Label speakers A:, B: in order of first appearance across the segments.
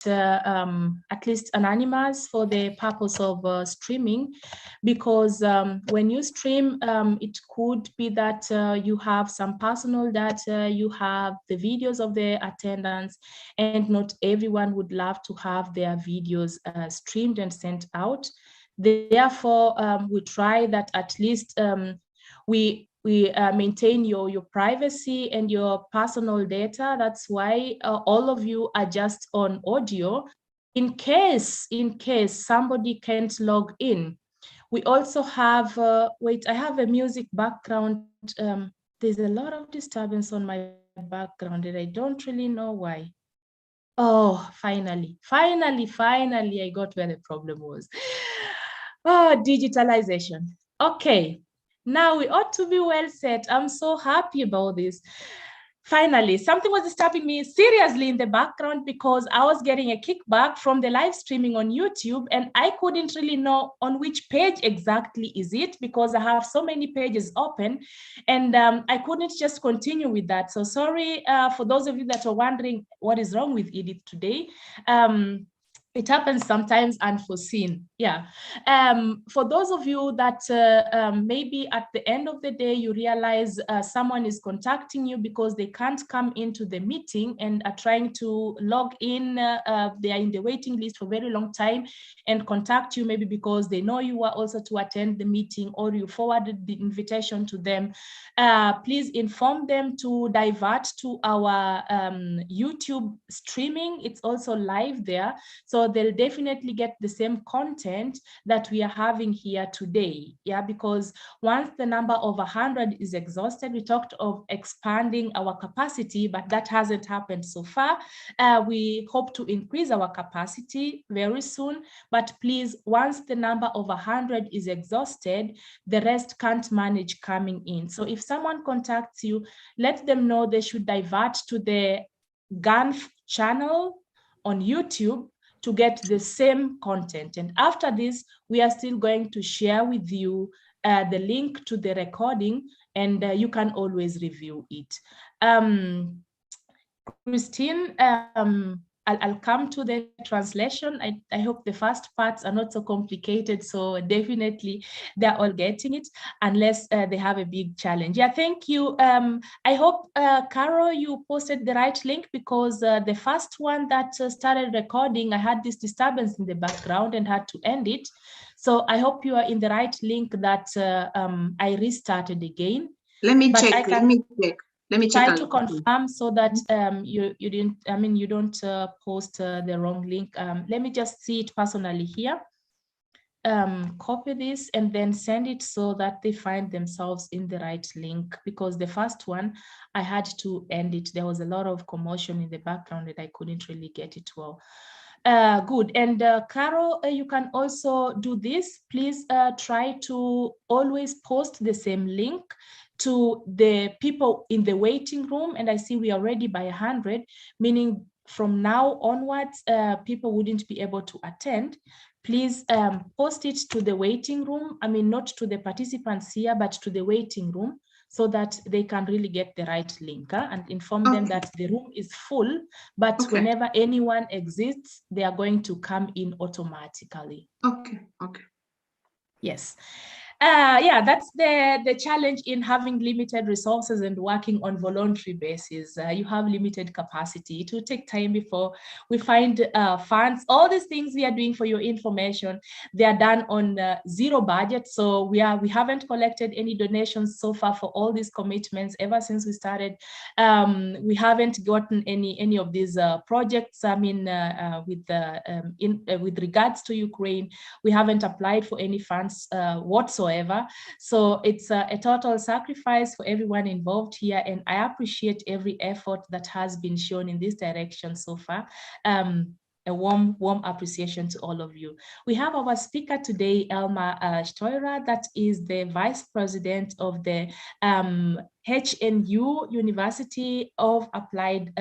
A: at least anonymous for the purpose of streaming, because when you stream, it could be that you have some personal data, you have the videos of the attendants, and not everyone would love to have their videos streamed and sent out. Therefore, we try that at least we maintain your privacy and your personal data. That's why all of you are just on audio. In case somebody can't log in, we also have, wait, I have a music background. There's a lot of disturbance on my background and I don't really know why. Oh, finally, I got where the problem was. Oh, digitalization. Okay, now we ought to be well set. I'm so happy about this. Finally, something was disturbing me seriously in the background because I was getting a kickback from the live streaming on YouTube and I couldn't really know on which page exactly is it because I have so many pages open and I couldn't just continue with that. So sorry for those of you that are wondering what is wrong with Edith today. It happens sometimes unforeseen. Yeah. For those of you that maybe at the end of the day, you realize someone is contacting you because they can't come into the meeting and are trying to log in. They are in the waiting list for a very long time and contact you maybe because they know you are also to attend the meeting or you forwarded the invitation to them. Please inform them to divert to our YouTube streaming. It's also live there. So they'll definitely get the same content that we are having here today. Yeah, because once the number of 100 is exhausted, we talked of expanding our capacity, but that hasn't happened so far. We hope to increase our capacity very soon, but please, once the number of 100 is exhausted, the rest can't manage coming in. So if someone contacts you, let them know they should divert to the GANF channel on YouTube to get the same content. And after this, we are still going to share with you the link to the recording and you can always review it. Christine, I'll come to the translation. I hope the first parts are not so complicated, so definitely they're all getting it, unless they have a big challenge. Yeah, thank you. I hope, Carol, you posted the right link because the first one that started recording, I had this disturbance in the background and had to end it. So I hope you are in the right link that I restarted again.
B: Let me check. Let me
A: try to confirm so that you didn't, I mean, you don't post the wrong link. Let me just see it personally here. Copy this and then send it so that they find themselves in the right link, because the first one I had to end it. There was a lot of commotion in the background and I couldn't really get it well. Good. And Carol, you can also do this. Please try to always post the same link to the people in the waiting room. And I see we are already by 100, meaning from now onwards, people wouldn't be able to attend. Please post it to the waiting room. I mean, not to the participants here, but to the waiting room, so that they can really get the right link and inform them that the room is full, but whenever anyone exists, they are going to come in automatically.
B: Okay.
A: Yes. Yeah, that's the challenge in having limited resources and working on voluntary basis. You have limited capacity. It will take time before we find funds. All these things we are doing for your information, they are done on zero budget. So we haven't collected any donations so far for all these commitments ever since we started. We haven't gotten any of these projects. I mean, with regards to Ukraine, we haven't applied for any funds whatsoever. So it's a total sacrifice for everyone involved here, and I appreciate every effort that has been shown in this direction so far. A warm appreciation to all of you. We have our speaker today, Elma Steurer, that is the Vice President of the HNU University of Applied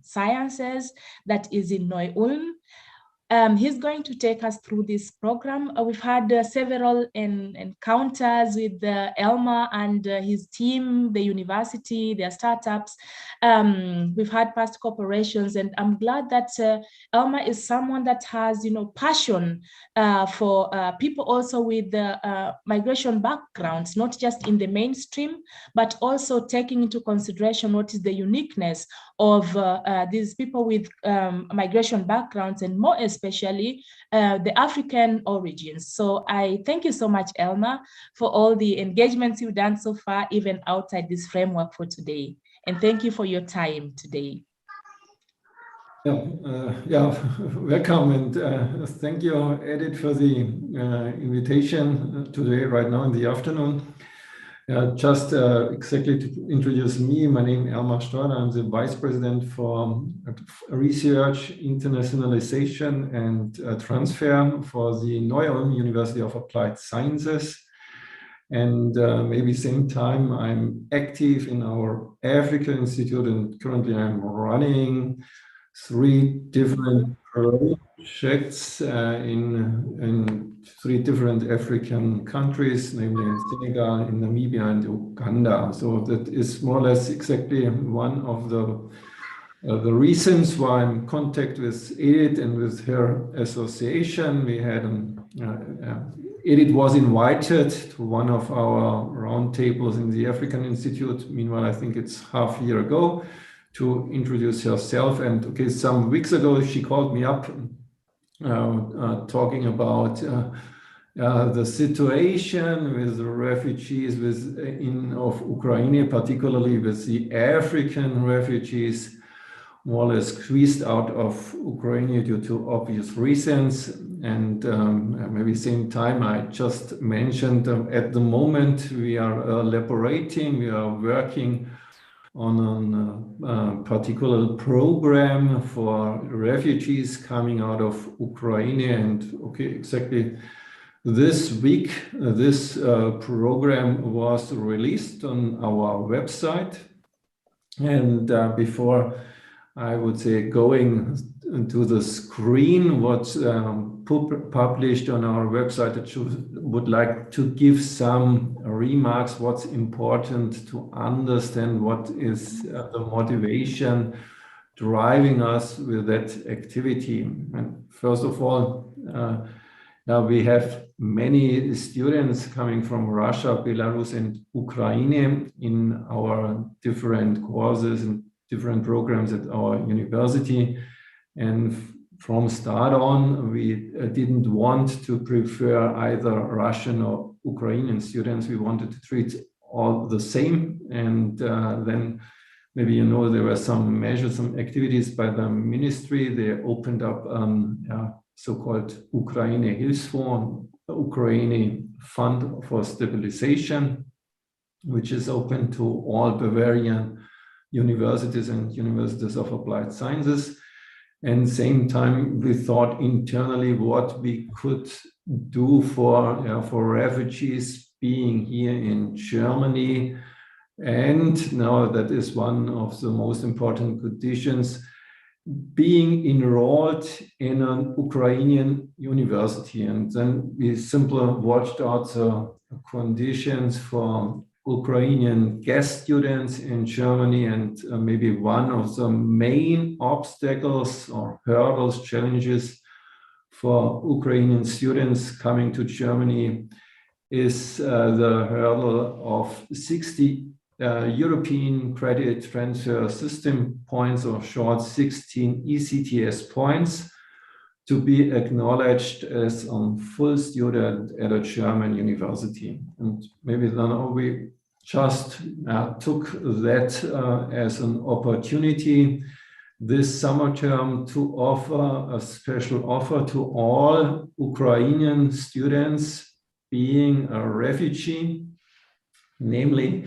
A: Sciences that is in Neu-Ulm. He's going to take us through this program. We've had several encounters with Elmer and his team, the university, their startups. We've had past cooperations, and I'm glad that Elmer is someone that has, passion for people also with migration backgrounds, not just in the mainstream, but also taking into consideration what is the uniqueness of these people with migration backgrounds, and more especially the African origins. So I thank you so much, Elmer, for all the engagements you've done so far, even outside this framework for today. And thank you for your time today.
C: Welcome, and thank you, Edith, for the invitation today, right now in the afternoon. Just exactly to introduce me, my name is Elmar Storner. I'm the Vice President for Research, Internationalization and Transfer for the Neu-Ulm University of Applied Sciences. And maybe same time, I'm active in our Africa Institute, and currently I'm running 3 different projects in 3 different African countries, namely in Senegal, in Namibia, and Uganda. So that is more or less exactly one of the reasons why I'm in contact with Edith and with her association. We had Edith was invited to one of our roundtables in the African Institute. Meanwhile, I think it's half a year ago, to introduce herself. And okay, some weeks ago, she called me up talking about the situation with the refugees of Ukraine, particularly with the African refugees, more or less squeezed out of Ukraine due to obvious reasons. And maybe same time, I just mentioned at the moment we are elaborating, we are working on a particular program for refugees coming out of Ukraine. And okay, exactly this week, this program was released on our website. And before I would say going to the screen, what's published on our website, I would like to give some remarks, what's important to understand, what is the motivation driving us with that activity. And first of all, now we have many students coming from Russia, Belarus, and Ukraine in our different courses and different programs at our university. And from start on, we didn't want to prefer either Russian or Ukrainian students. We wanted to treat all the same. And then maybe there were some measures, some activities by the ministry. They opened up so-called Ukraine Hilfsfonds, Ukraine Fund for Stabilization, which is open to all Bavarian universities and universities of applied sciences. And same time, we thought internally what we could do for refugees being here in Germany. And now that is one of the most important conditions, being enrolled in an Ukrainian university. And then we simply watched out the conditions for Ukrainian guest students in Germany, and maybe one of the main obstacles or hurdles, challenges for Ukrainian students coming to Germany is the hurdle of 60 European Credit Transfer System points, or short 16 ECTS points, to be acknowledged as a full student at a German university. And maybe then we just took that as an opportunity this summer term to offer a special offer to all Ukrainian students being a refugee, namely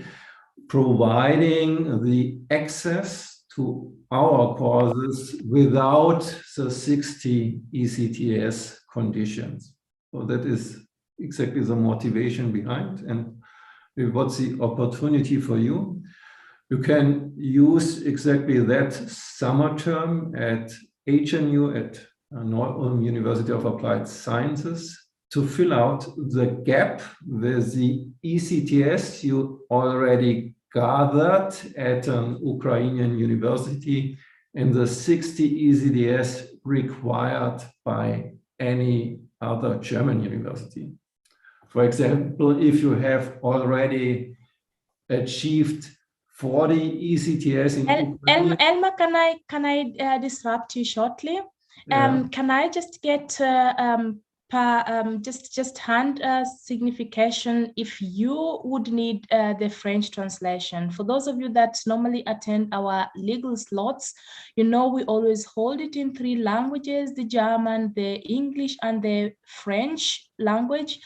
C: providing the access to our courses without the 60 ECTS conditions. So that is exactly the motivation behind. And what's the opportunity for you? You can use exactly that summer term at HNU, at University of Applied Sciences, to fill out the gap with the ECTS you already gathered at an Ukrainian university and the 60 ECTS required by any other German university. For example, if you have already achieved 40 ECTS in Ukraine.
A: Elma, can I disrupt you shortly?
C: Yeah.
A: Can I just get just hand signification if you would need the French translation? For those of you that normally attend our legal slots, you know we always hold it in 3 languages: the German, the English, and the French language.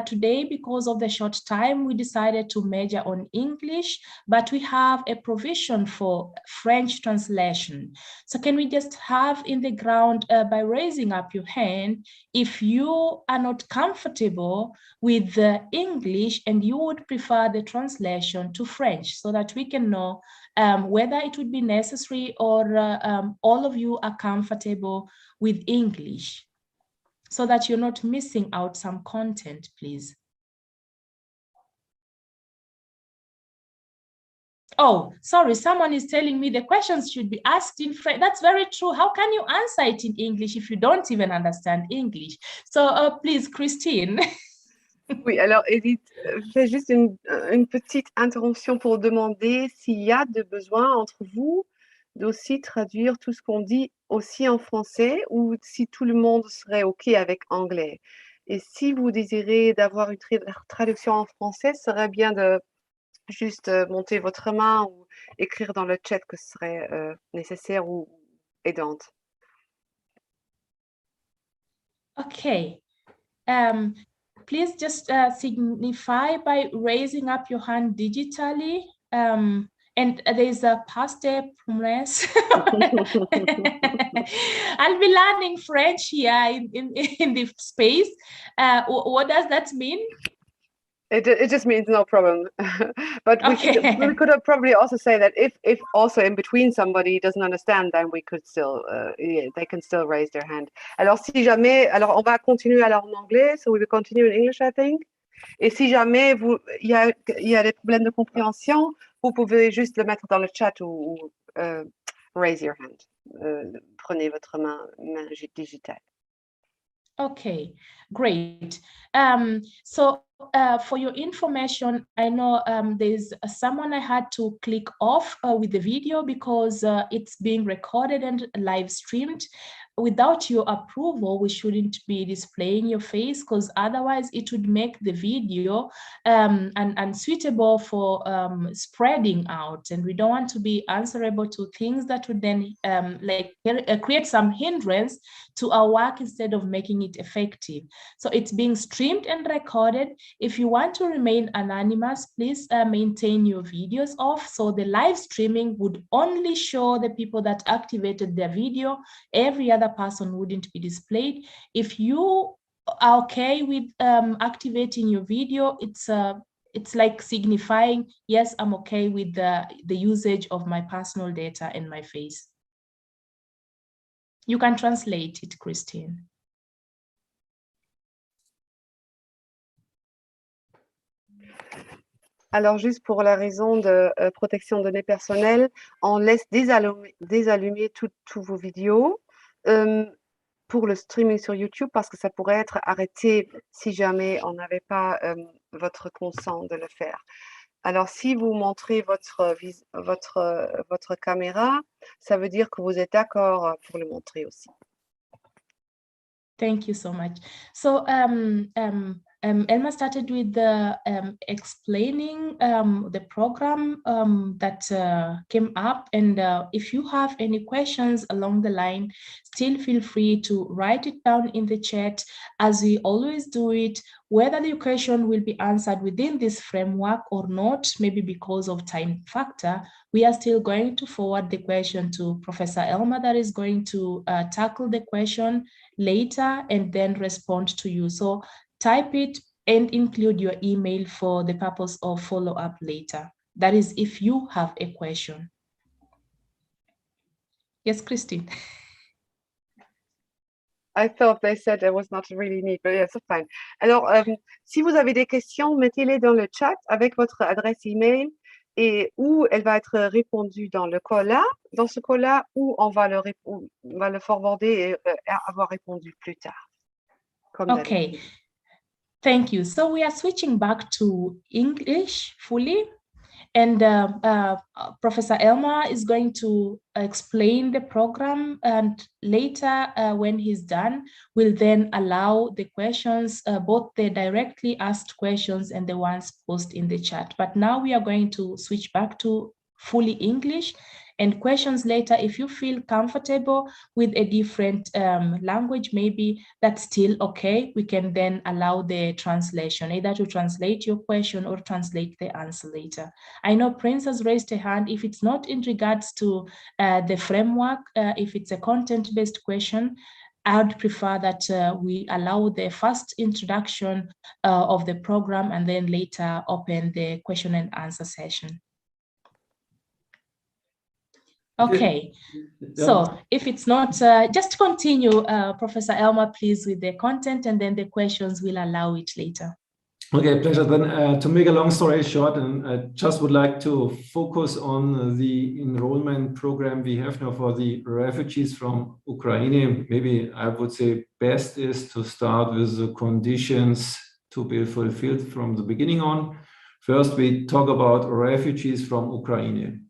A: Today, because of the short time, we decided to major on English, but we have a provision for French translation. So can we just have in the ground by raising up your hand if you are not comfortable with the English and you would prefer the translation to French, so that we can know whether it would be necessary or all of you are comfortable with English, so that you're not missing out some content, please. Oh, sorry, someone is telling me the questions should be asked in French. That's very true. How can you answer it in English if you don't even understand English? So please, Christine.
D: Oui, alors Edith, je fais juste une petite intervention pour demander s'il y a de besoin entre vous d'aussi traduire tout ce qu'on dit aussi en français ou si tout le monde serait OK avec anglais. Et si vous désirez d'avoir une traduction en français, ce serait bien de juste monter votre main ou écrire dans le chat que ce serait nécessaire ou aidante.
A: Okay. Please just signify by raising up your hand digitally. And there's a past promise. I'll be learning French here in the space. What does that mean?
D: It just means no problem. But
A: okay.
D: we could probably also say that if also in between somebody doesn't understand, then we could still they can still raise their hand. Alors si jamais, alors on va continuer alors en anglais, so we will continue in English, I think. Et si jamais il y a des problèmes de compréhension, vous pouvez juste le mettre dans le chat ou raise your hand. Prenez votre main digitale.
A: Okay, great. So for your information, I know there's someone I had to click off with the video because it's being recorded and live streamed. Without your approval, we shouldn't be displaying your face, because otherwise it would make the video unsuitable for spreading out, and we don't want to be answerable to things that would then create some hindrance to our work instead of making it effective. So it's being streamed and recorded. If you want to remain anonymous, please maintain your videos off, so the live streaming would only show the people that activated their video. Every other person wouldn't be displayed. If you are okay with activating your video, it's like signifying, yes, I'm okay with the usage of my personal data and my face. You can translate it, Christine.
D: Alors, juste pour la raison de protection de données personnelles, on laisse désallumer tous vos vidéos pour le streaming sur YouTube, parce que ça pourrait être arrêté si jamais on n'avait pas votre consent de le faire. Alors, si vous montrez votre caméra, ça veut dire que vous êtes d'accord pour le montrer aussi.
A: Thank you so much. So Elma started with the explaining the program that came up, and if you have any questions along the line, still feel free to write it down in the chat, as we always do it, whether the question will be answered within this framework or not, maybe because of time factor. We are still going to forward the question to Professor Elma, that is going to tackle the question later and then respond to you. So type it and include your email for the purpose of follow-up later. That is if you have a question. Yes, Christine.
D: I thought they said it was not really neat, but yes, it's fine. Alors, si vous avez des questions, mettez-les dans le chat avec votre adresse email et où elle va être répondue dans ce call-là, où on va le forwarder et avoir répondu plus tard.
A: Okay, thank you. So we are switching back to English fully. And Professor Elmer is going to explain the program, and later when he's done, we'll then allow the questions, both the directly asked questions and the ones posted in the chat. But now we are going to switch back to fully English, and questions later, if you feel comfortable with a different language, maybe that's still okay. We can then allow the translation, either to translate your question or translate the answer later. I know Prince has raised a hand. If it's not in regards to the framework, if it's a content-based question, I would prefer that we allow the first introduction of the program and then later open the question and answer session. Okay, so if it's not, just continue, Professor Elmer, please, with the content, and then the questions will allow it later.
C: Okay, pleasure. Then to make a long story short, and I just would like to focus on the enrollment program we have now for the refugees from Ukraine. Maybe I would say best is to start with the conditions to be fulfilled from the beginning on. First, we talk about refugees from Ukraine.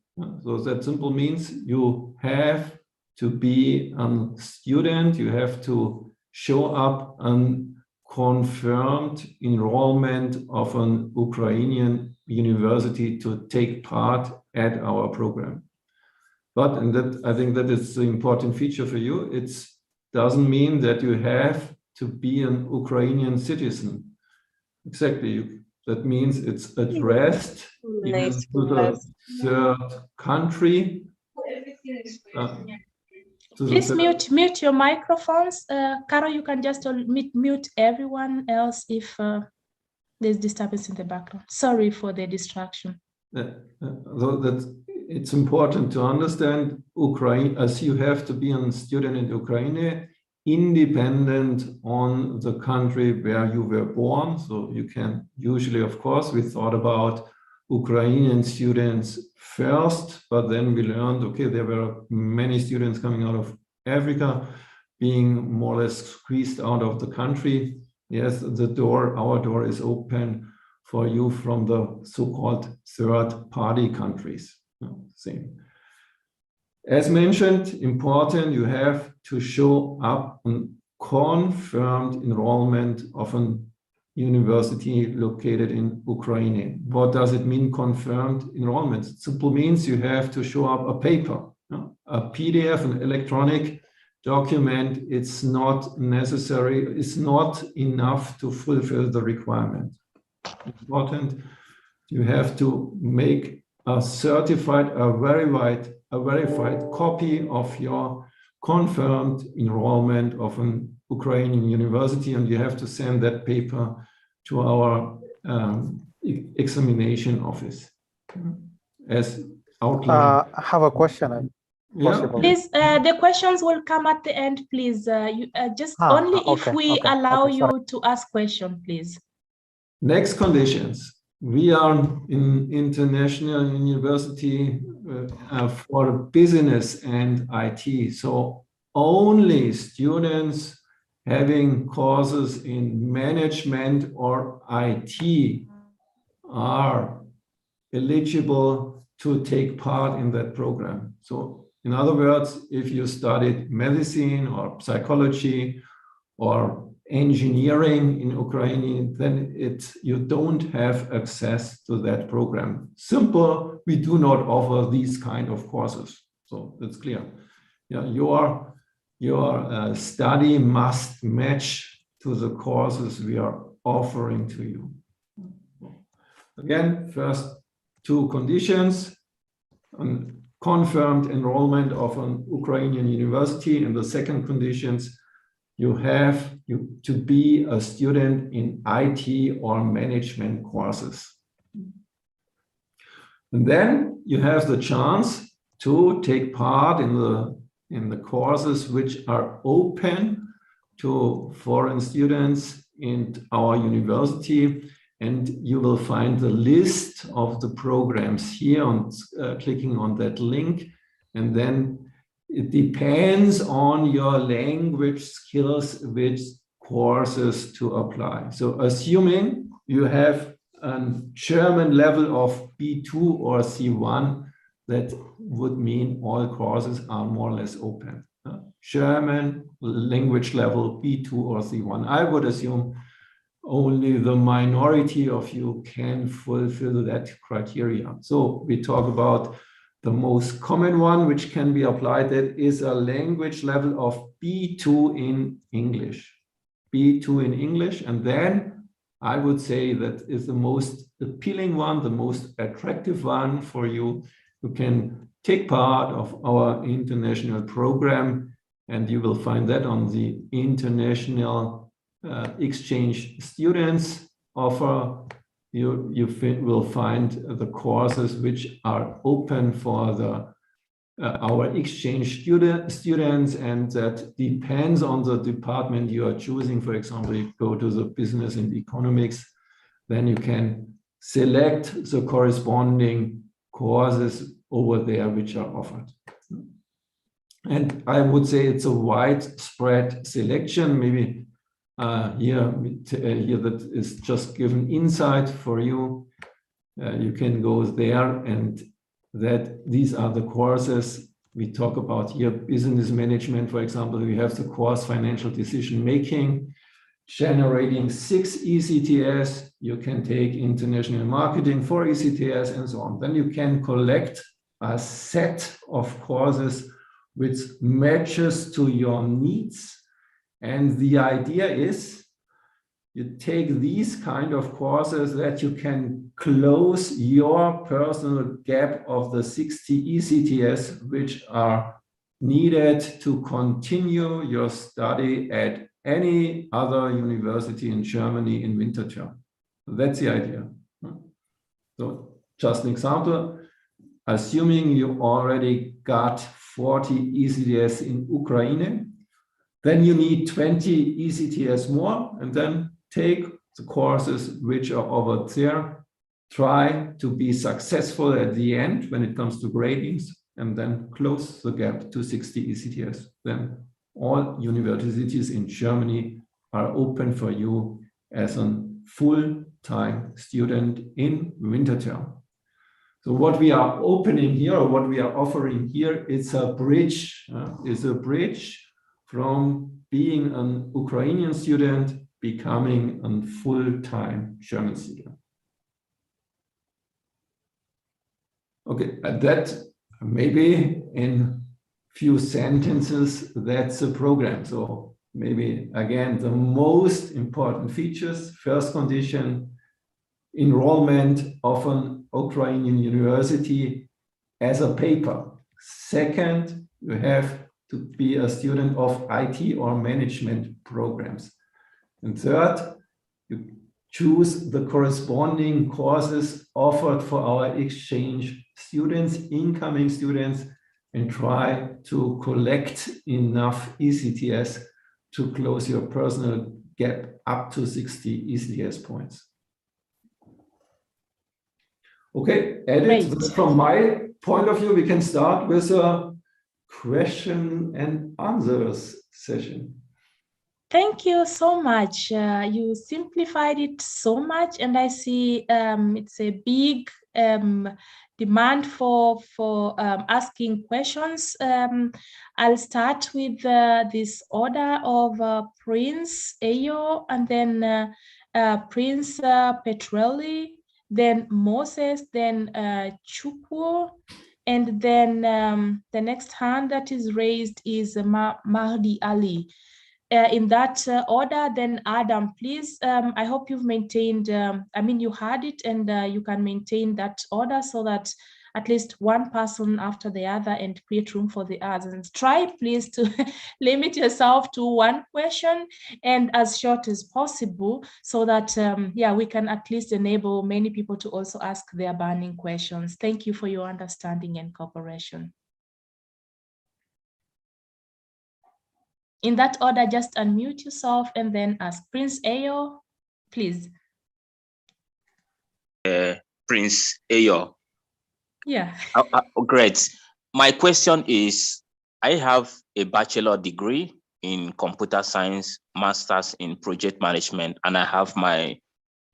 C: So that simple means you have to be a student, you have to show up and confirmed enrollment of an Ukrainian university to take part at our program. But, and that I think that is the important feature for you, it doesn't mean that you have to be an Ukrainian citizen. Exactly. That means it's addressed even to the third country.
A: Please mute your microphones. Caro, you can just mute everyone else if there's disturbance in the background. Sorry for the distraction.
C: Though that it's important to understand Ukraine, as you have to be a student in Ukraine, independent on the country where you were born. So you can usually, of course, we thought about Ukrainian students first, but then we learned, okay, there were many students coming out of Africa being more or less squeezed out of the country. Yes, our door is open for you from the so-called third-party countries. Same. As mentioned, important, you have to show up on confirmed enrollment of an university located in Ukraine. What does it mean, confirmed enrollment? It simply means you have to show up a paper, a PDF, an electronic document. It's not necessary, it's not enough to fulfill the requirement. Important, you have to make a certified, a verified copy of your confirmed enrollment of an Ukrainian university, and you have to send that paper to our examination office. As outlined.
E: I have a question.
C: Yeah.
A: Please, the questions will come at the end, please. Only if we allow you to ask questions, please.
C: Next conditions. We are in international university for business and IT. So only students having courses in management or IT are eligible to take part in that program. So in other words, if you studied medicine or psychology or engineering in Ukraine, then you don't have access to that program. Simple, we do not offer these kind of courses. So that's clear. Yeah, your study must match to the courses we are offering to you. Again, first two conditions, confirmed enrollment of an Ukrainian university, and the second conditions, you have to be a student in IT or management courses. And then you have the chance to take part in the courses which are open to foreign students in our university, and you will find the list of the programs here on clicking on that link. And then it depends on your language skills which courses to apply. So assuming you have a German level of B2 or C1, that would mean all courses are more or less open. German language level B2 or C1. I would assume only the minority of you can fulfill that criteria. So we talk about the most common one, which can be applied, that is a language level of B2 in English. B2 in English, and then I would say that is the most appealing one, the most attractive one for you. You can take part of our international program, and you will find that on the international exchange students offer. You will find the courses which are open for the our exchange students, and that depends on the department you are choosing. For example, you go to the business and economics, then you can select the corresponding courses over there which are offered. And I would say it's a widespread selection. Maybe here that is just given insight for you. You can go there, and that these are the courses we talk about here. Business management, for example, we have the course financial decision making, generating 6 ECTS. You can take international marketing 4 ECTS and so on. Then you can collect a set of courses which matches to your needs. And the idea is you take these kind of courses that you can close your personal gap of the 60 ECTS, which are needed to continue your study at any other university in Germany in winter term. That's the idea. So just an example, assuming you already got 40 ECTS in Ukraine, then you need 20 ECTS more, and then take the courses which are over there, try to be successful at the end when it comes to gradings, and then close the gap to 60 ECTS. Then all universities in Germany are open for you as a full-time student in winter term. So what we are opening here, or what we are offering here, it's a bridge. From being an Ukrainian student, becoming a full-time German student. Okay, that maybe in few sentences, that's the program. So maybe again, the most important features: first condition, enrollment of an Ukrainian university as a paper. Second, you have to be a student of IT or management programs. And third, you choose the corresponding courses offered for our exchange students, incoming students, and try to collect enough ECTS to close your personal gap up to 60 ECTS points. Okay, Edith, from my point of view, we can start with a question and answers session.
A: Thank you so much. You simplified it so much, and I see it's a big demand for asking questions. I'll start with this order of Prince Ayo, and then Prince Petrelli, then Moses, then Chukwu, and then the next hand that is raised is Mahdi Ali. In that order, then Adam, please. I hope you've maintained, you had it, and you can maintain that order so that at least one person after the other, and create room for the others. And try, please, to limit yourself to one question and as short as possible, so that, we can at least enable many people to also ask their burning questions. Thank you for your understanding and cooperation. In that order, just unmute yourself and then ask. Prince Ayo, please.
E: Prince Ayo.
A: Yeah.
E: Great. My question is, I have a bachelor degree in computer science, master's in project management, and I have my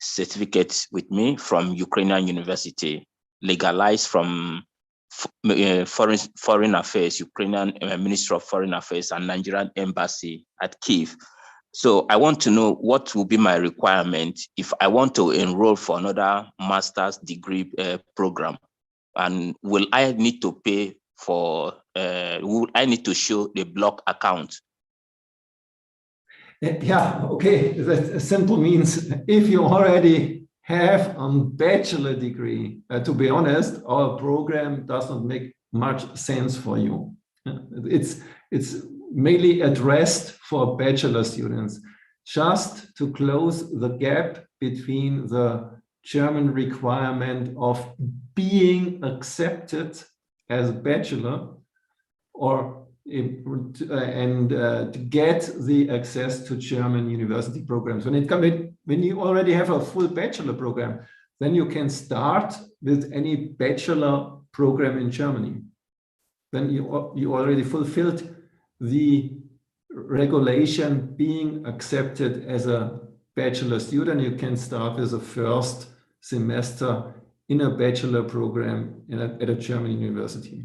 E: certificate with me from Ukrainian University, legalized from Foreign Affairs, Ukrainian Ministry of Foreign Affairs and Nigerian Embassy at Kyiv. So I want to know what will be my requirement if I want to enroll for another master's degree program. And will I need to pay for, will I need to show the block account?
C: Yeah, okay. That simple means if you already have a bachelor degree, to be honest, our program does not make much sense for you. It's mainly addressed for bachelor students, just to close the gap between the German requirement of being accepted as a bachelor or to get the access to German university programs. When you already have a full bachelor program, then you can start with any bachelor program in Germany. Then you already fulfilled the regulation being accepted as a bachelor student. You can start with the first semester in a bachelor program at a German university.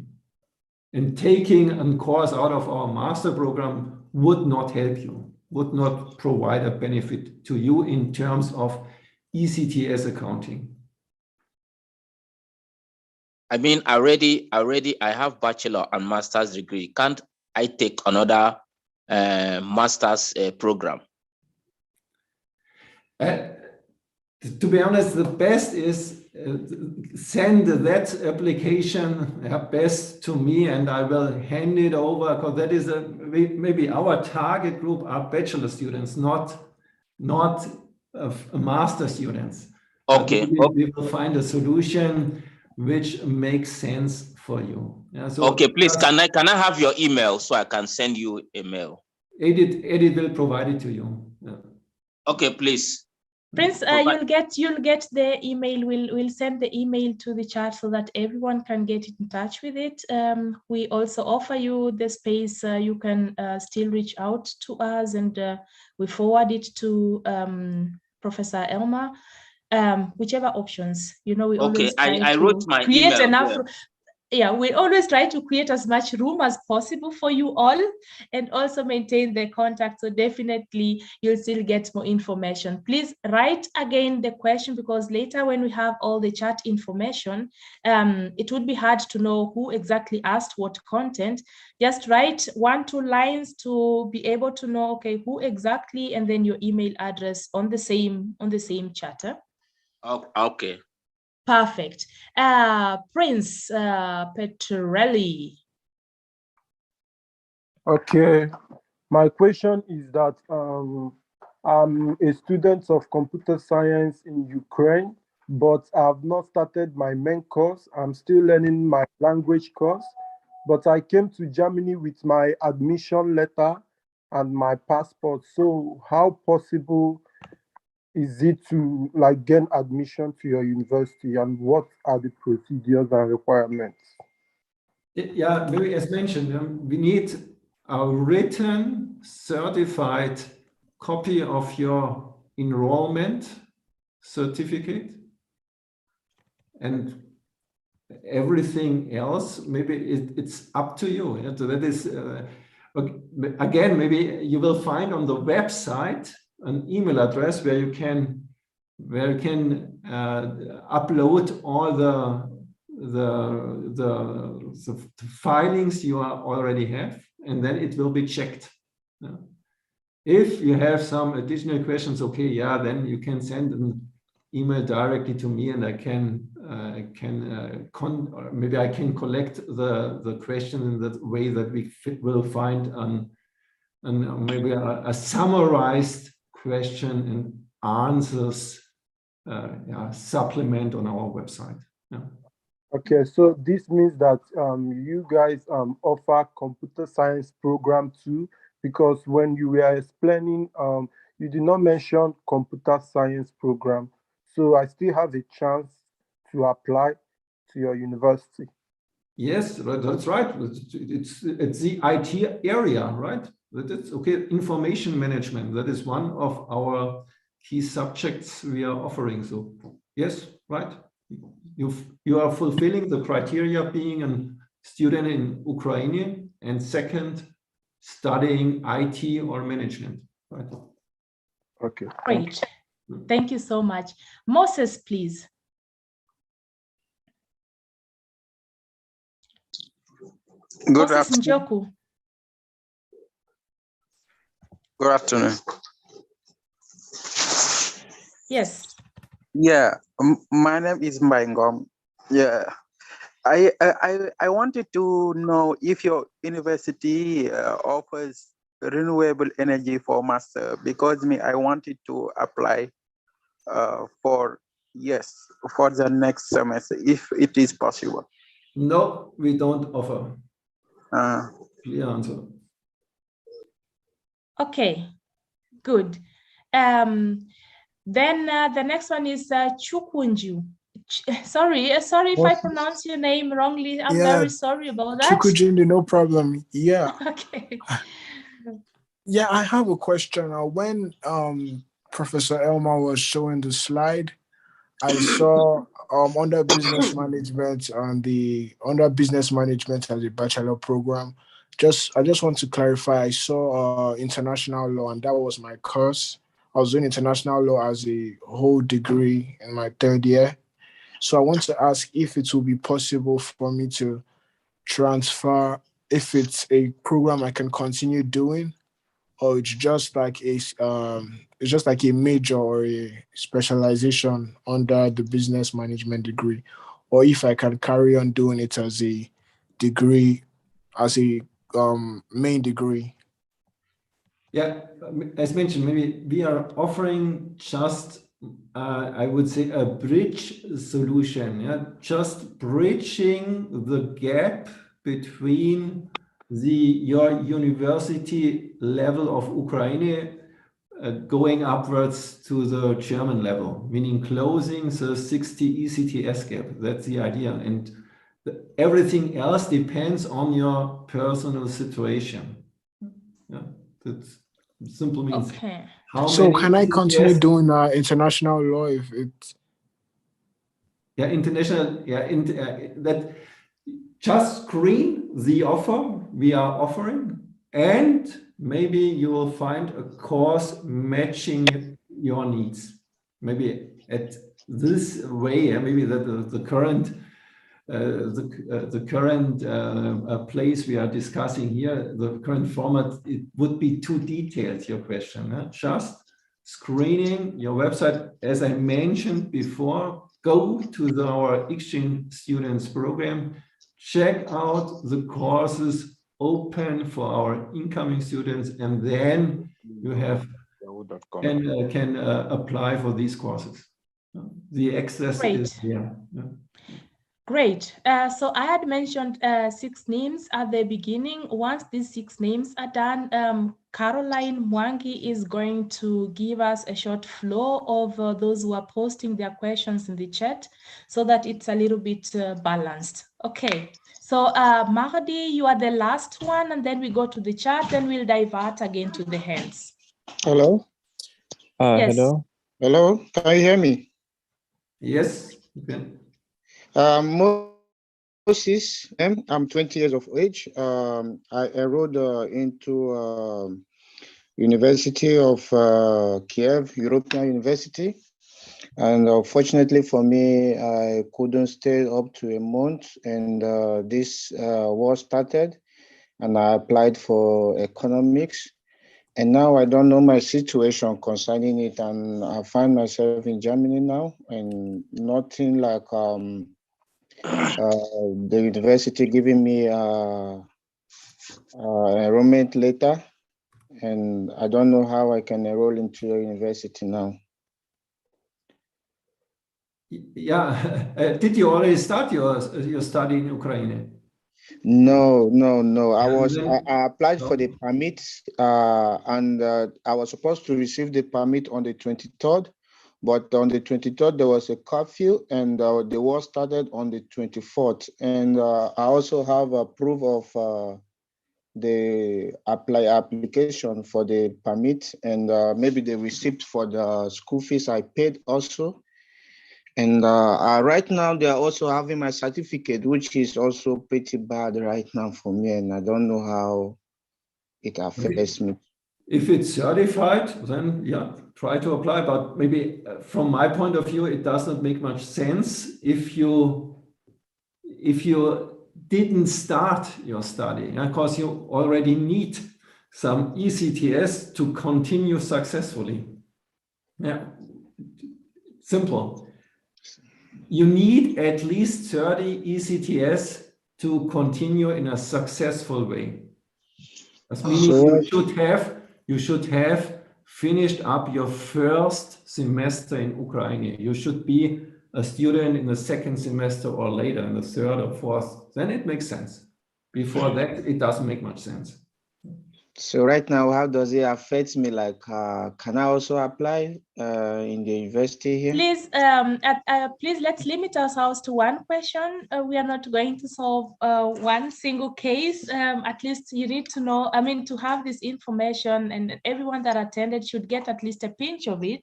C: And taking a course out of our master program would not help you, would not provide a benefit to you in terms of ECTS accounting.
E: I mean, already I have bachelor and master's degree. Can't I take another master's program?
C: To be honest, the best is send that application best to me, and I will hand it over, because that is maybe our target group are bachelor students, not master students.
E: Okay.
C: We will find a solution which makes sense for you. Yeah, so
E: okay, please, can I have your email so I can send you a mail?
C: Edith will provide it to you. Yeah.
E: Okay, please.
A: Prince, you'll get the email. We'll send the email to the chat so that everyone can get in touch with it. We also offer you the space. You can still reach out to us, and we forward it to Professor Elmer. Whichever options, we always try
E: I
A: to
E: wrote my
A: create
E: email,
A: enough. Yeah, we always try to create as much room as possible for you all, and also maintain the contact. So definitely you'll still get more information. Please write again the question, because later when we have all the chat information, it would be hard to know who exactly asked what content. Just write 1-2 lines to be able to know, okay, who exactly, and then your email address on the same chat.
E: Okay.
A: Perfect. Prince Petrelli.
F: Okay. My question is that I'm a student of computer science in Ukraine, but I've not started my main course. I'm still learning my language course, but I came to Germany with my admission letter and my passport. So how possible is it to gain admission to your university, and what are the procedures and requirements?
C: Yeah, maybe as mentioned, we need a written certified copy of your enrollment certificate, and everything else, maybe it's up to you. Yeah? So that is, again, maybe you will find on the website an email address where you can upload all the filings you already have, and then it will be checked. Yeah. If you have some additional questions, okay, yeah, then you can send an email directly to me, and maybe I can collect the question in that way that we will find maybe a summarized question and answers supplement on our website. Yeah.
F: Okay, so this means that you guys offer computer science program too, because when you were explaining, you did not mention computer science program. So I still have a chance to apply to your university.
C: Yes, that's right. It's the IT area, right? That's okay. Information management, that is one of our key subjects we are offering. So yes, right. You are fulfilling the criteria being a student in Ukraine, and second, studying IT or management, right?
F: Okay.
A: Great. Thank you so much. Moses, please.
G: Good
A: Moses
G: afternoon.
A: Njoku.
G: Good afternoon.
A: Yes.
G: Yeah, my name is Mbaingom. Yeah, I wanted to know if your university offers renewable energy for master, because I wanted to apply for the next semester if it is possible.
C: No, we don't offer. Clear answer.
A: Okay, good. Then the next one is Chukunju. Sorry if I pronounce your name wrongly. I'm very sorry about that.
H: Chukunju, no problem. Yeah.
A: Okay.
H: Yeah, I have a question. When Professor Elmer was showing the slide, I saw under business management under business management as a bachelor program. I just want to clarify. I saw international law, and that was my course. I was doing international law as a whole degree in my third year. So I want to ask if it will be possible for me to transfer, if it's a program I can continue doing, or it's just like a major or a specialization under the business management degree, or if I can carry on doing it as a degree, as a main degree.
C: Yeah, as mentioned, maybe we are offering just, I would say, a bridge solution. Yeah, just bridging the gap between your university level of Ukraine going upwards to the German level, meaning closing the 60 ECTS gap. That's the idea. And everything else depends on your personal situation. Yeah, that's simple means.
A: Okay.
H: So can I continue doing international law if it's...
C: Yeah, international, yeah, that just screen the offer we are offering, and maybe you will find a course matching your needs. Maybe at this way, maybe that the current place we are discussing here, the current format, it would be too detailed, your question. Just screening your website, as I mentioned before, go to our exchange students program, check out the courses open for our incoming students, and then you can apply for these courses. The access is there. Yeah.
A: Great. So I had mentioned 6 names at the beginning. Once these 6 names are done, Caroline Mwangi is going to give us a short flow of those who are posting their questions in the chat so that it's a little bit balanced. Okay. So Mahdi, you are the last one, and then we go to the chat, then we'll divert again to the hands.
I: Hello?
A: Yes.
I: Hello? Hello? Can you hear me?
C: Yes. Okay.
I: Moses, I'm 20 years of age. I enrolled into University of Kiev, European University. And fortunately for me, I couldn't stay up to a month, and this war started, and I applied for economics. And now I don't know my situation concerning it, and I find myself in Germany now, and nothing like the university giving me enrollment letter, and I don't know how I can enroll into your university now.
C: Yeah, did you already start your study in Ukraine?
I: No. I applied for the permit, and I was supposed to receive the permit on the 23rd, but on the 23rd there was a curfew, and the war started on the 24th. And I also have a proof of the application for the permit, and maybe the receipt for the school fees I paid also. And right now they are also having my certificate, which is also pretty bad right now for me, and I don't know how it affects me.
C: If it's certified, then yeah, try to apply. But maybe from my point of view, it does not make much sense if you didn't start your study, because you already need some ECTS to continue successfully. Yeah, simple. You need at least 30 ECTS to continue in a successful way. That's meaning you should have finished up your first semester in Ukraine. You should be a student in the second semester or later, in the third or fourth. Then it makes sense. Before that, it doesn't make much sense.
I: So right now, how does it affect me? Like, can I also apply in the university here?
A: Please, please let's limit ourselves to one question. We are not going to solve one single case. At least you need to know, to have this information, and everyone that attended should get at least a pinch of it.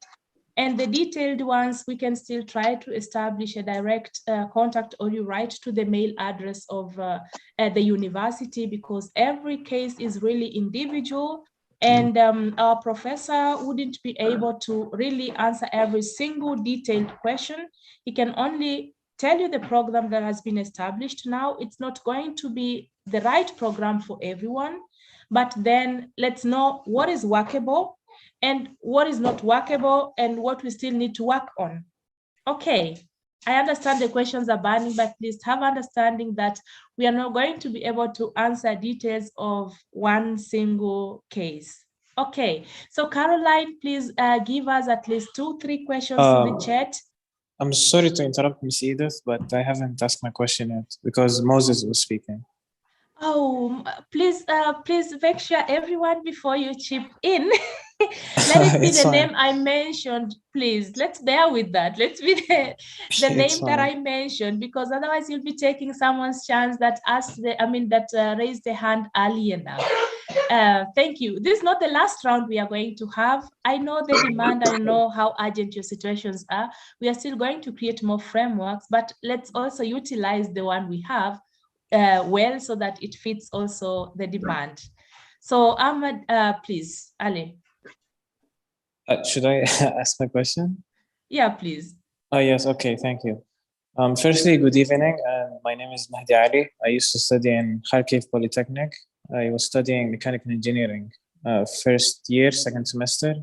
A: And the detailed ones, we can still try to establish a direct contact, or you write to the mail address of the university, because every case is really individual. And our professor wouldn't be able to really answer every single detailed question. He can only tell you the program that has been established now. It's not going to be the right program for everyone, but then let's know what is workable and what is not workable and what we still need to work on. Okay. I understand the questions are burning, but please have understanding that we are not going to be able to answer details of one single case. Okay, so Caroline, please give us at least 2-3 questions in the chat.
J: I'm sorry to interrupt, Ms. Edith, but I haven't asked my question yet because Moses was speaking.
A: Oh, please make sure everyone, before you chip in, let it be the name I mentioned, please. Let's bear with that. Let's be the name that I mentioned, because otherwise you'll be taking someone's chance that raised the hand early enough. Thank you. This is not the last round we are going to have. I know the demand. I know how urgent your situations are. We are still going to create more frameworks, but let's also utilize the one we have well, so that it fits also the demand. So Ahmed, please, Ali.
J: Should I ask my question?
A: Yeah, please.
J: Oh, yes. Okay, thank you. Firstly, good evening. My name is Mahdi Ali. I used to study in Kharkiv Polytechnic. I was studying mechanical engineering, first year, second semester.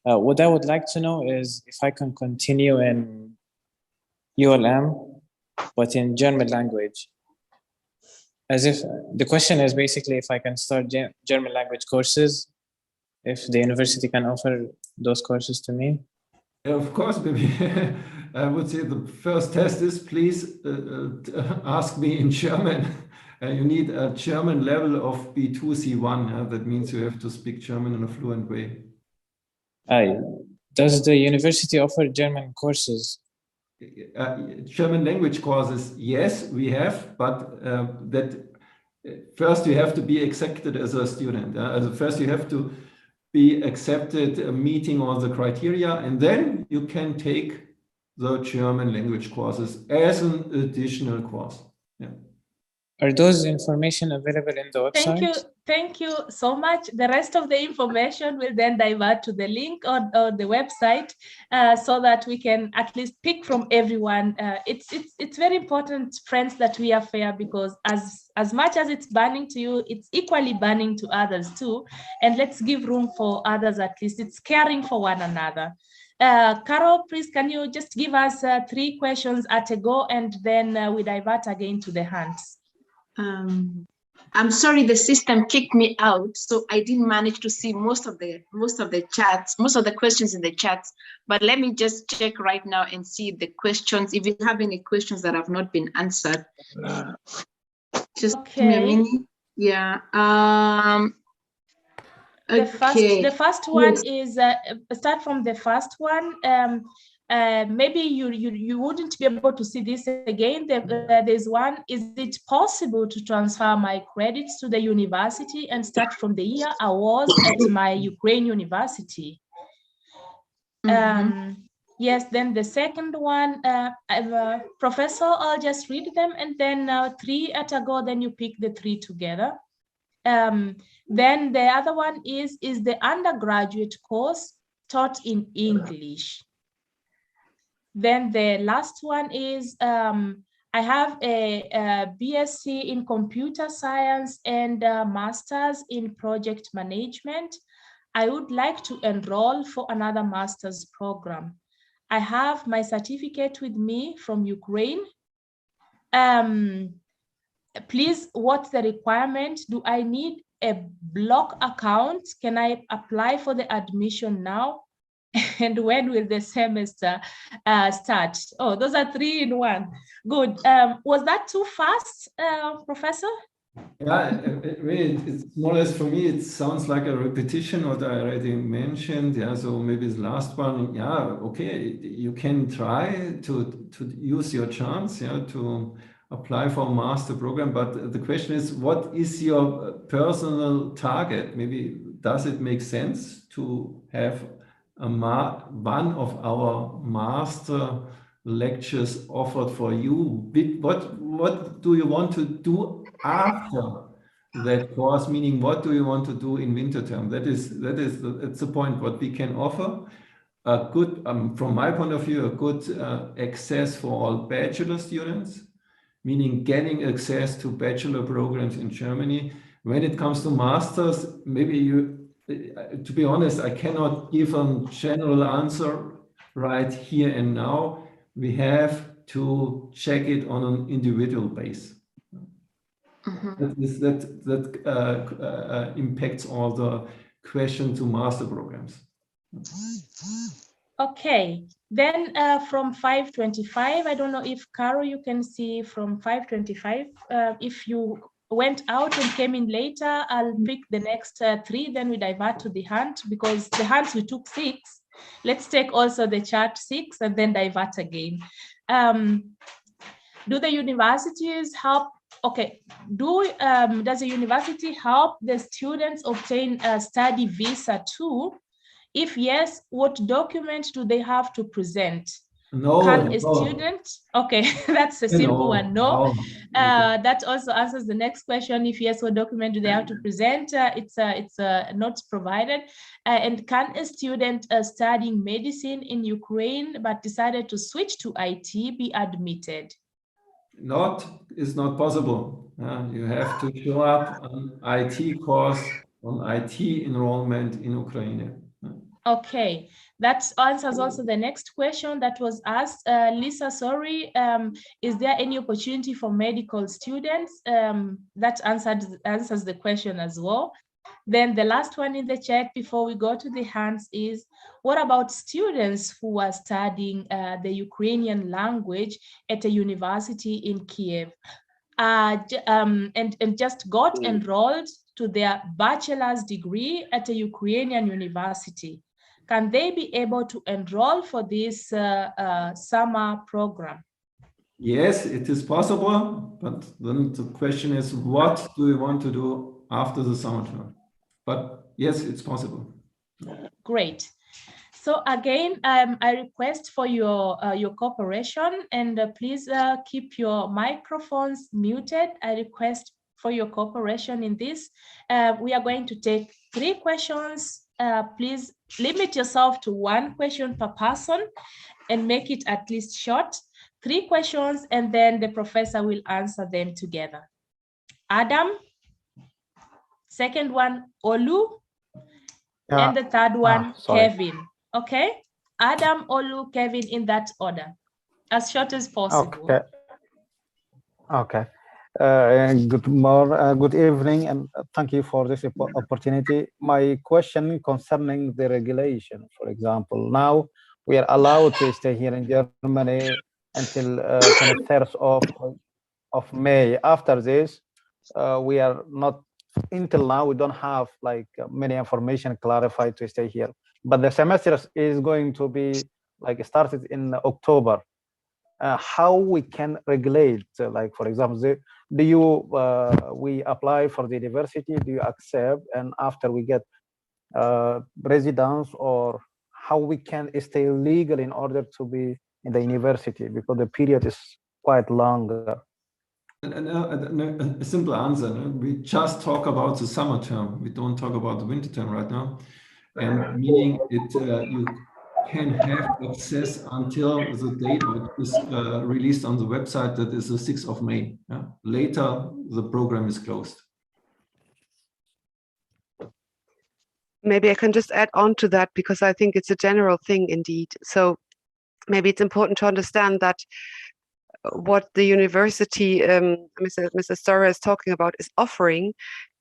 J: What I would like to know is if I can continue in ULM, but in German language. As if the question is basically if I can start German language courses, if the university can offer those courses to me.
C: Of course, maybe I would say the first test is please ask me in German. You need a German level of B2 C1. That means you have to speak German in a fluent way.
J: Does the university offer German courses?
C: German language courses, yes, we have, but that first you have to be accepted as a student. First you have to be accepted, meeting all the criteria, and then you can take the German language courses as an additional course. Yeah.
J: Are those information available in the website?
A: Thank you so much. The rest of the information will then divert to the link or the website, so that we can at least pick from everyone. It's very important, friends, that we are fair, because as much as it's burning to you, it's equally burning to others too. And let's give room for others at least. It's caring for one another. Carol, please, can you just give us 3 questions at a go, and then we divert again to the hands.
B: I'm sorry, the system kicked me out, so I didn't manage to see most of the chats, most of the questions in the chats. But let me just check right now and see the questions. If you have any questions that have not been answered. Just give me a
A: Okay.
B: minute. Yeah.
A: The first one
B: Yes.
A: is start from the first one. Maybe you wouldn't be able to see this again. There's one. Is it possible to transfer my credits to the university and start from the year I was at my Ukraine university? Yes. Then the second one, Professor, I'll just read them, and then 3 at a go. Then you pick the 3 together. Then the other one is the undergraduate course taught in English. Then the last one is I have a BSc in computer science and a master's in project management. I would like to enroll for another master's program. I have my certificate with me from Ukraine. Please, what's the requirement? Do I need a block account? Can I apply for the admission now? And when will the semester start? Oh, those are 3 in 1. Good. Was that too fast, Professor?
C: Yeah, it's more or less, for me, it sounds like a repetition what I already mentioned. Yeah, so maybe the last one. Yeah, okay, you can try to use your chance, yeah, to apply for a master program. But the question is, what is your personal target? Maybe does it make sense to have one of our master lectures offered for you? What do you want to do after that course? Meaning, what do you want to do in winter term? That's the point. What we can offer, a good, from my point of view, a good access for all bachelor students, meaning getting access to bachelor programs in Germany. When it comes to masters, maybe to be honest, I cannot give a general answer right here and now. We have to check it on an individual basis. That impacts all the question to master programs.
A: Okay, then from 525, I don't know if Caro, you can see from 525, if you went out and came in later, I'll pick the next 3, then we divert to the hunt, because the hunt we took 6. Let's take also the chart 6 and then divert again. Do the universities help? Okay, does the university help the students obtain a study visa too? If yes, what document do they have to present?
C: No.
A: Can a student? Okay, that's a simple one. No. That also answers the next question. If yes, what document do they have to present? It's not provided. And can a student studying medicine in Ukraine but decided to switch to IT be admitted?
C: It's not possible. You have to show up on IT course, on IT enrollment in Ukraine.
A: Okay, that answers also the next question that was asked. Lisa, sorry, is there any opportunity for medical students? That answers the question as well. Then the last one in the chat before we go to the hands is, what about students who are studying the Ukrainian language at a university in Kiev and just got enrolled to their bachelor's degree at a Ukrainian university? Can they be able to enroll for this summer program?
C: Yes, it is possible, but then the question is, what do we want to do after the summer term? But yes, it's possible.
A: Great. So again, I request for your cooperation, and please keep your microphones muted. I request for your cooperation in this. We are going to take 3 questions. Please limit yourself to 1 question per person and make it at least short. 3 questions, and then the professor will answer them together. Adam, second one, Olu, and the third one, Kevin. Okay, Adam, Olu, Kevin, in that order, as short as possible.
K: Okay. Good evening, and thank you for this opportunity. My question concerning the regulation, for example, now we are allowed to stay here in Germany until 23rd of May. After this, we are not, until now, we don't have like many information clarified to stay here. But the semester is going to be like started in October. How we can regulate, like for example, do you we apply for the university, do you accept, and after we get residence, or how we can stay legal in order to be in the university, because the period is quite long.
C: A simple answer, no? We just talk about the summer term. We don't talk about the winter term right now. And meaning it, you can have access until the date which is released on the website, that is the 6th of May. Yeah? Later, the program is closed.
D: Maybe I can just add on to that, because I think it's a general thing indeed. So maybe it's important to understand that what the university, Mr. Storer is talking about, is offering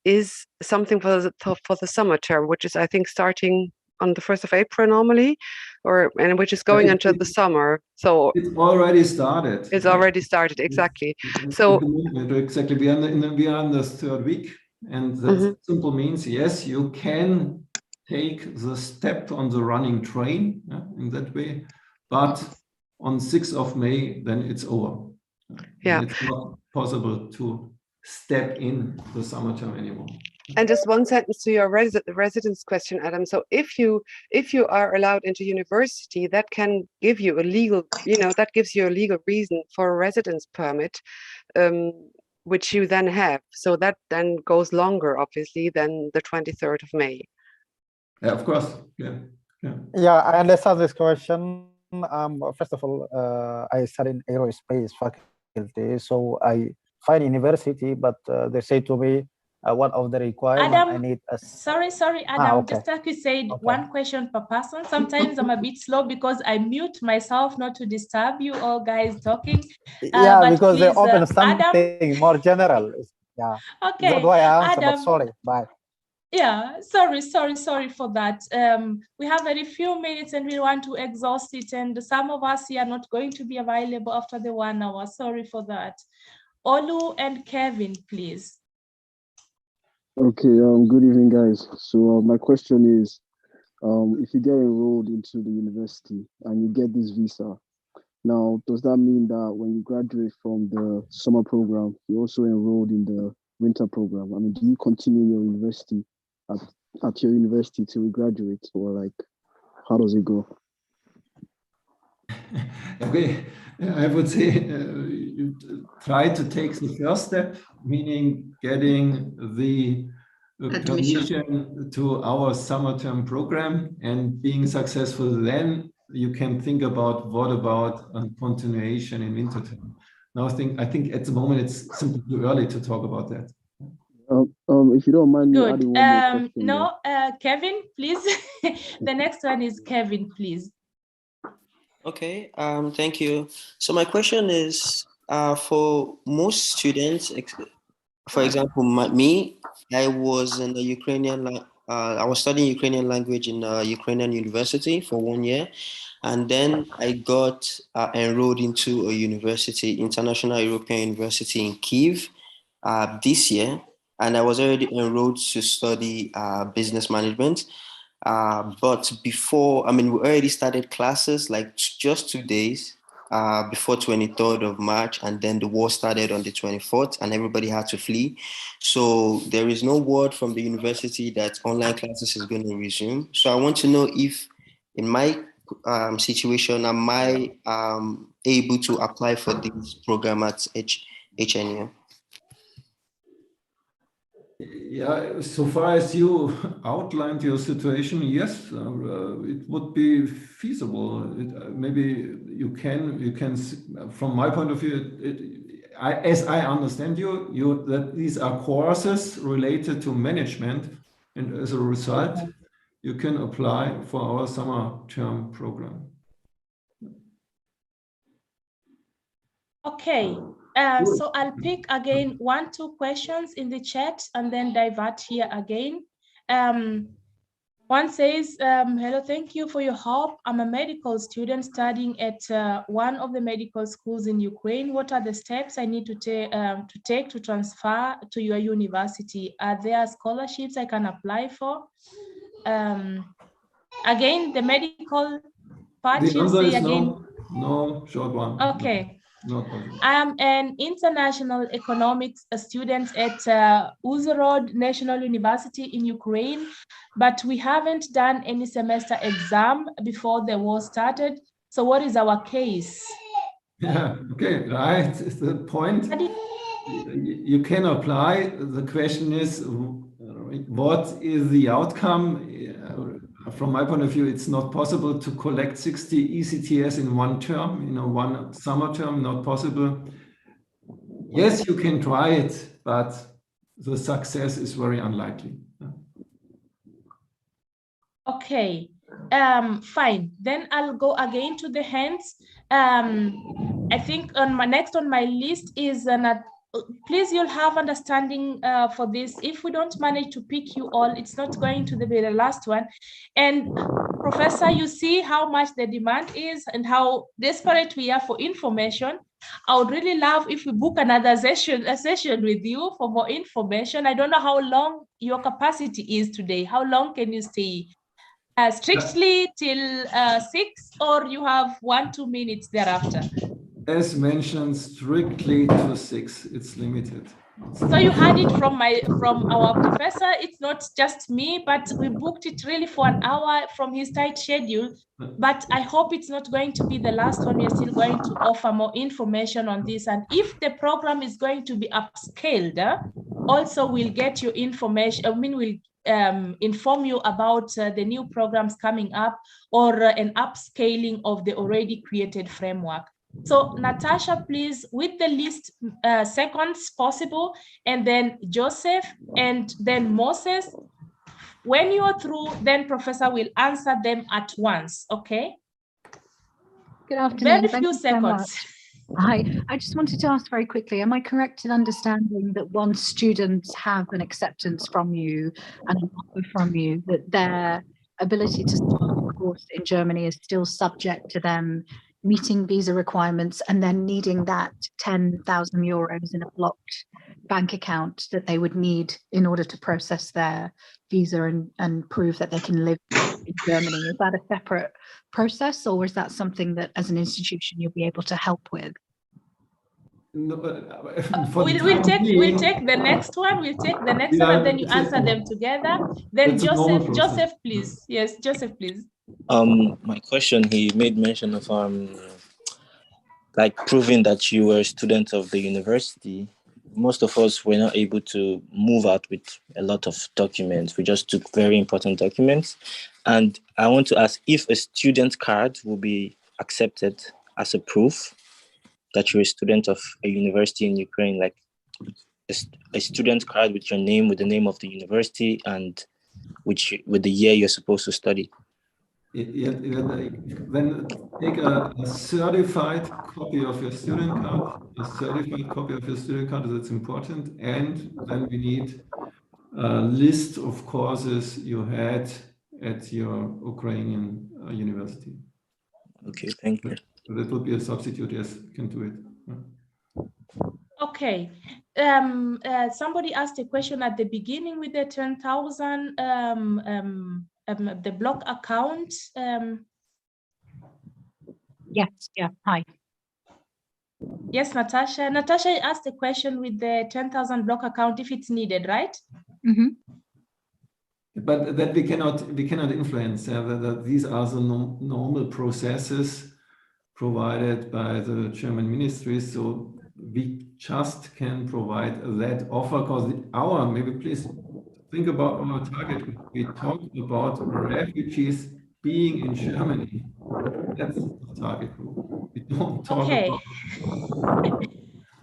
D: is something for the summer term, which is, I think, starting on the 1st of April normally, and which is going until the summer. So
C: it's already started.
D: It's already started, exactly. So
C: exactly, we are in the third week, and that simple means, yes, you can take the step on the running train, in that way, but on 6th of May, then it's over.
D: Yeah,
C: it's not possible to step in the summer term anymore.
D: And just one sentence to your residence question, Adam. So if you are allowed into university, that can give you a legal, that gives you a legal reason for a residence permit, which you then have. So that then goes longer, obviously, than the 23rd of May.
C: Yeah, of course.
K: Yeah, I understand this question. First of all, I study in aerospace faculty, so I find university, but they say to me, one of the requirements
A: Adam,
K: I need a...
A: Sorry, Adam,
K: okay.
A: just like you said, one question per person. Sometimes I'm a bit slow because I mute myself not to disturb you all guys talking.
K: Yeah,
A: but
K: because
A: please,
K: they open something
A: Adam,
K: more general. Yeah.
A: Okay,
K: That's why I answer,
A: Adam,
K: but sorry, bye.
A: Yeah, sorry for that. We have very few minutes and we want to exhaust it, and some of us here are not going to be available after the 1 hour. Sorry for that. Olu and Kevin, please.
L: Okay, good evening, guys. So my question is, if you get enrolled into the university and you get this visa, now, does that mean that when you graduate from the summer program, you also enrolled in the winter program? I mean, do you continue your university at your university till you graduate, or like, how does it go?
C: Okay, I would say you try to take the first step, meaning getting the permission to our summer term program, and being successful, then you can think about what about a continuation in winter term. Now I think at the moment it's simply too early to talk about that.
L: If you don't mind me
A: Good.
L: adding one more question.
A: No, Kevin, please. The next one is Kevin, please.
M: Okay, thank you. So my question is, for most students, for example, me, I was in the Ukrainian, I was studying Ukrainian language in a Ukrainian university for 1 year. And then I got enrolled into a university, International European University in Kyiv this year. And I was already enrolled to study business management. But before, I mean, we already started classes like just 2 days before 23rd of March, and then the war started on the 24th and everybody had to flee. So there is no word from the university that online classes is going to resume. So I want to know if in my situation, am I able to apply for this program at HNU?
C: Yeah, so far as you outlined your situation, yes, it would be feasible. Maybe you can, from my point of view, as I understand you, that these are courses related to management, and as a result, you can apply for our summer term program.
A: Okay. So I'll pick again 1-2 questions in the chat and then divert here again. One says, hello, thank you for your help. I'm a medical student studying at one of the medical schools in Ukraine. What are the steps I need to take to transfer to your university? Are there scholarships I can apply for? Again, the medical part,
C: The
A: you
C: answer
A: say
C: is
A: again.
C: no, short one.
A: Okay.
C: Not possible.
A: I am an international economics student at Uzhhorod National University in Ukraine, but we haven't done any semester exam before the war started. So what is our case?
C: Yeah, okay, right. The point, you can apply. The question is, what is the outcome? From my point of view, it's not possible to collect 60 ECTS in one term, one summer term, not possible. Yes, you can try it, but the success is very unlikely.
A: Okay, fine. Then I'll go again to the hands. I think on my list is please, you'll have understanding for this. If we don't manage to pick you all, it's not going to be the last one. And Professor, you see how much the demand is and how desperate we are for information. I would really love if we book another session with you for more information. I don't know how long your capacity is today. How long can you stay? Strictly till 6, or you have 1-2 minutes thereafter?
C: As mentioned, strictly to 6. It's limited.
A: So you had it from our professor. It's not just me, but we booked it really for an hour from his tight schedule. But I hope it's not going to be the last one. We're still going to offer more information on this. And if the program is going to be upscaled, also we'll get your information. I mean, we'll inform you about the new programs coming up, or an upscaling of the already created framework. So Natasha, please, with the least seconds possible, and then Joseph, and then Moses. When you are through, then Professor will answer them at once, okay?
N: Good afternoon.
A: Very few seconds.
N: Hi, I just wanted to ask very quickly, am I correct in understanding that once students have an acceptance from you and an offer from you, that their ability to start a course in Germany is still subject to them meeting visa requirements and then needing that 10,000 euros in a blocked bank account that they would need in order to process their visa and prove that they can live in Germany? Is that a separate process, or is that something that as an institution you'll be able to help with?
C: No,
A: we'll take the next one. We'll take the next one, and then you answer them together. Then Joseph, please. Yes, Joseph, please.
O: My question, he made mention of like proving that you were a student of the university. Most of us were not able to move out with a lot of documents. We just took very important documents. And I want to ask if a student card will be accepted as a proof that you're a student of a university in Ukraine, like a student card with your name, with the name of the university, and with the year you're supposed to study.
C: Then take a certified copy of your student card. A certified copy of your student card, that's important. And then we need a list of courses you had at your Ukrainian university.
O: Okay, thank you.
C: So that would be a substitute. Yes, you can do it.
A: Okay. Somebody asked a question at the beginning with the 10,000. The block account.
N: Yes, yeah, hi.
A: Yes, Natasha. Natasha asked a question with the 10,000 block account if it's needed, right?
N: Mm-hmm.
C: But that we cannot influence. These are the normal processes provided by the German ministries. So we just can provide that offer, because maybe please think about our target. We talk about refugees being in Germany. That's the target group. We don't talk about.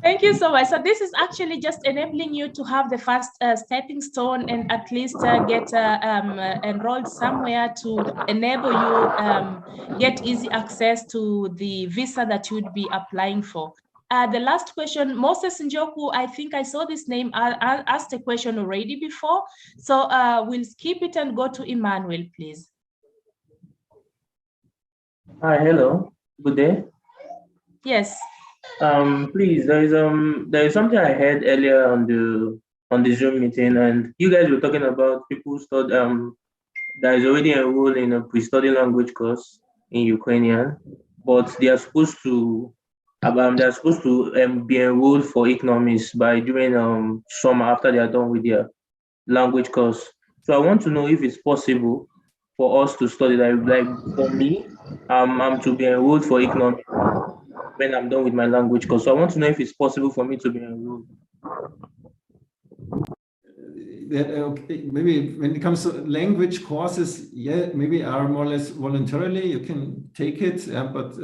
A: Thank you so much. So this is actually just enabling you to have the first stepping stone and at least get enrolled somewhere to enable you get easy access to the visa that you'd be applying for. The last question, Moses Njoku, I think I saw this name, I asked a question already before. So we'll skip it and go to Emmanuel, please.
P: Hi, hello, good day.
A: Yes.
P: Please, there is something I heard earlier on the Zoom meeting, and you guys were talking about people that is already enrolled in a pre-study language course in Ukrainian, but they are supposed to be enrolled for economics by doing summer after they are done with their language course. So I want to know if it's possible for us to study like for me, I'm to be enrolled for economics when I'm done with my language course. So I want to know if it's possible for me to be enrolled.
C: Okay, maybe when it comes to language courses, yeah, maybe are more or less voluntarily, you can take it, but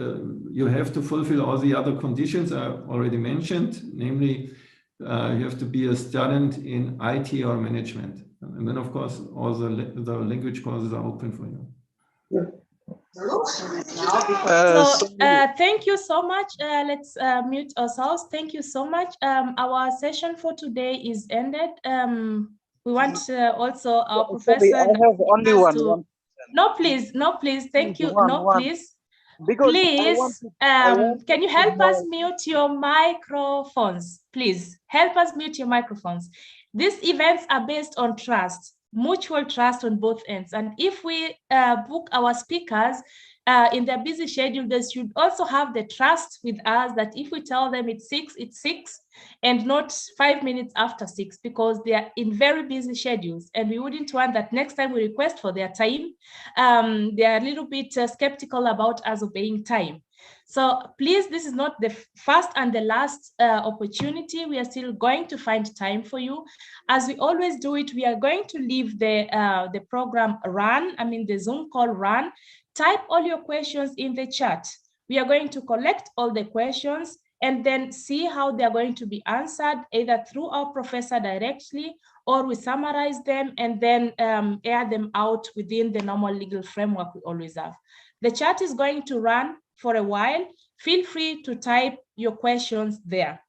C: you have to fulfill all the other conditions I already mentioned, namely you have to be a student in IT or management. And then of course, all the language courses are open for you.
A: Thank you so much. Let's mute ourselves. Thank you so much. Our session for today is ended. We want also our professor.
G: Sorry, I have only one.
A: No, please. Thank you. Please.
G: Because
A: please, can you help us mute your microphones? Please help us mute your microphones. These events are based on trust, mutual trust on both ends. And if we book our speakers in their busy schedule, they should also have the trust with us that if we tell them it's 6, it's 6, and not 5 minutes after 6, because they are in very busy schedules. And we wouldn't want that next time we request for their time, they are a little bit skeptical about us obeying time. So please, this is not the first and the last opportunity. We are still going to find time for you. As we always do it, we are going to leave the program run, the Zoom call run. Type all your questions in the chat. We are going to collect all the questions and then see how they're going to be answered, either through our professor directly, or we summarize them and then air them out within the normal legal framework we always have. The chat is going to run for a while. Feel free to type your questions there.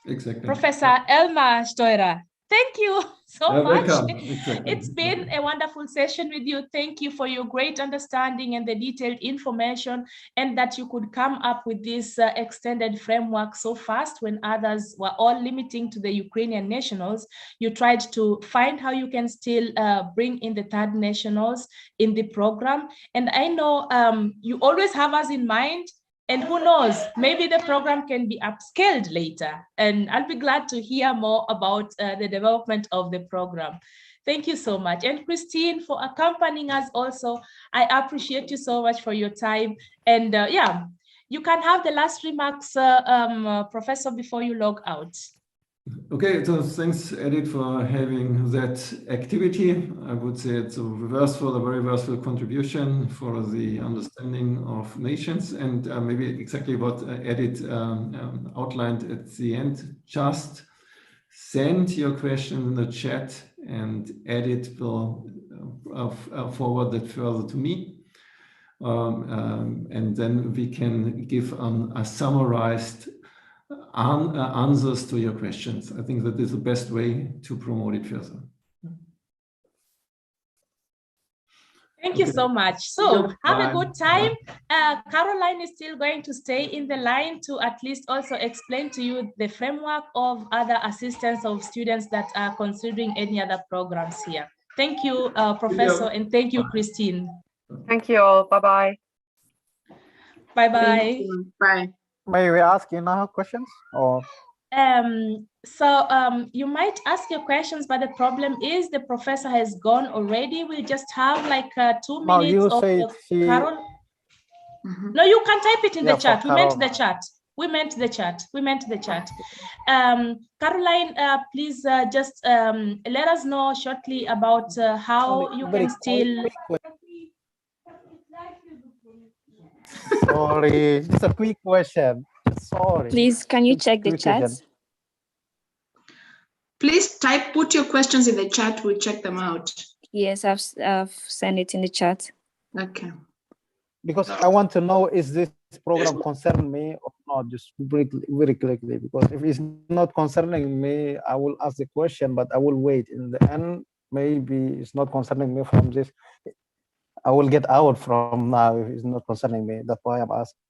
C: Exactly.
A: Professor Elmar Steurer, thank you so much.
C: Exactly.
A: It's been a wonderful session with you. Thank you for your great understanding and the detailed information, and that you could come up with this extended framework so fast when others were all limiting to the Ukrainian nationals. You tried to find how you can still bring in the third nationals in the program. And I know you always have us in mind. And who knows, maybe the program can be upscaled later. And I'll be glad to hear more about the development of the program. Thank you so much. And Christine, for accompanying us also. I appreciate you so much for your time. And yeah, you can have the last remarks, Professor, before you log out.
C: Okay, so thanks, Edith, for having that activity. I would say it's a very versatile contribution for the understanding of nations, and maybe exactly what Edith outlined at the end. Just send your question in the chat, and Edith will forward that further to me. And then we can give a summarized answers to your questions. I think that is the best way to promote it further.
A: Thank you so much. So have a good time. Caroline is still going to stay in the line to at least also explain to you the framework of other assistance of students that are considering any other programs here. Thank you, Professor, and thank you, Christine.
D: Thank you all. Bye-bye.
A: Bye-bye.
B: Bye.
K: May we ask you now questions? Or
A: you might ask your questions, but the problem is the professor has gone already. We just have like 2 minutes
K: you
A: of Carol. No, you can type it in the chat. We meant the chat. We meant the chat. We meant the chat. Caroline, please just let us know shortly about how you can still.
K: Sorry, just a quick question. Sorry.
Q: Please, can you check the chat?
B: Please put your questions in the chat. We'll check them out.
Q: Yes, I've sent it in the chat.
B: Okay.
K: Because I want to know, is this program concern me or not? Just very quickly, because if it's not concerning me, I will ask the question, but I will wait. In the end, maybe it's not concerning me from this. I will get out from now if it's not concerning me. That's why I'm asking.